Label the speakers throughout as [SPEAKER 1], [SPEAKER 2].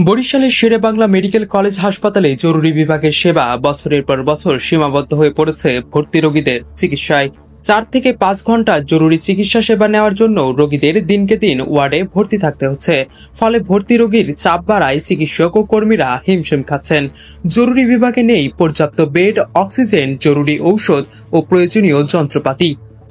[SPEAKER 1] বরিশালের Sherebangla medical college হাসপাতালে জরুরি বিভাগের সেবা বছরের পর বছর সীমাবদ্ধ হয়ে পড়েছে ভর্তি রোগীদের চিকিৎসায়। 4 থেকে 5 ঘন্টা জরুরি চিকিৎসা সেবা নেওয়ার জন্য রোগীদের দিনকে দিন ওয়ার্ডে ভর্তি থাকতে হচ্ছে। ফলে ভর্তি রোগীর চাপ বাড়ায় চিকিৎসক ও কর্মীরা হিমশিম খাচ্ছেন। জরুরি বিভাগে নেই পর্যাপ্ত বেড, অক্সিজেন, জরুরি ঔষধ ও প্রয়োজনীয় যন্ত্রপাতি।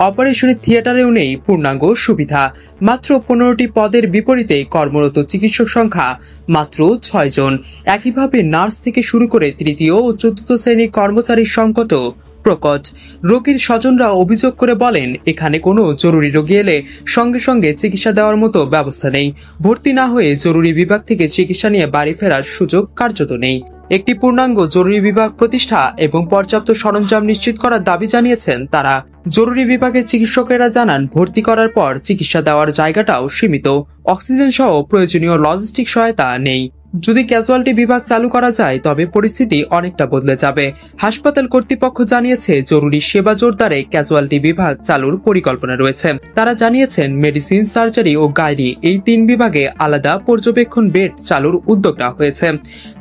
[SPEAKER 1] অপারেশনের থিয়েটারেও নেই পূর্ণাঙ্গ সুবিধা। মাত্র 15টি পদের বিপরীতে কর্মরত চিকিৎসক সংখ্যা মাত্র 6 জন। একইভাবে নার্স থেকে শুরু করে তৃতীয় ও চতুর্থ শ্রেণীর কর্মচারীর সংকটও প্রকট। রোগীর স্বজনরা অভিযোগ করে বলেন, এখানে কোনো জরুরি রোগী এলে সঙ্গে সঙ্গে চিকিৎসা দেওয়ার মতো ব্যবস্থা নেই। ভর্তি না হয়ে জরুরি বিভাগ থেকে চিকিৎসা নিয়ে বাড়ি ফেরার সুযোগ কার্যত নেই। একটি পূর্ণাঙ্গ জরুরি বিভাগ প্রতিষ্ঠা এবং পর্যাপ্ত সরঞ্জাম নিশ্চিত করার দাবি জানিয়েছেন তারা। জরুরি বিভাগের চিকিৎসকেরা জানান, ভর্তি করার পর চিকিৎসা দেওয়ার জায়গাটাও সীমিত। অক্সিজেন সহ প্রয়োজনীয় লজিস্টিক সহায়তা নেই। যদি ক্যাজুয়ালিটি বিভাগ চালু করা যায় তবে পরিস্থিতি অনেকটা বদলে যাবে। হাসপাতাল কর্তৃপক্ষ জানিয়েছে, জরুরি সেবা জোরদারে ক্যাজুয়ালিটি বিভাগ চালুর পরিকল্পনা রয়েছে। তারা জানিয়েছেন, মেডিসিন, সার্জারি ও গাইনি এই 3 বিভাগে আলাদা পর্যবেক্ষণ বেড চালুর উদ্যোগ নেওয়া হয়েছে।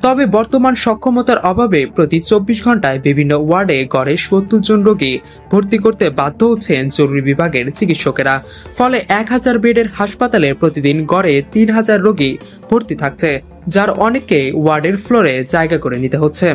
[SPEAKER 1] তবে বর্তমান সক্ষমতার অভাবে প্রতি 24 ঘন্টায় বিভিন্ন ওয়ার্ডে গড়ে 70 জন রোগী ভর্তি করতে বাধ্য হচ্ছেন জরুরি বিভাগের চিকিৎসকেরা। ফলে 1000 বেডের হাসপাতালে প্রতিদিন গড়ে 3000 রোগী ভর্তি থাকছে, যার অনেককে ওয়ার্ডের ফ্লোরে জায়গা করে নিতে হচ্ছে।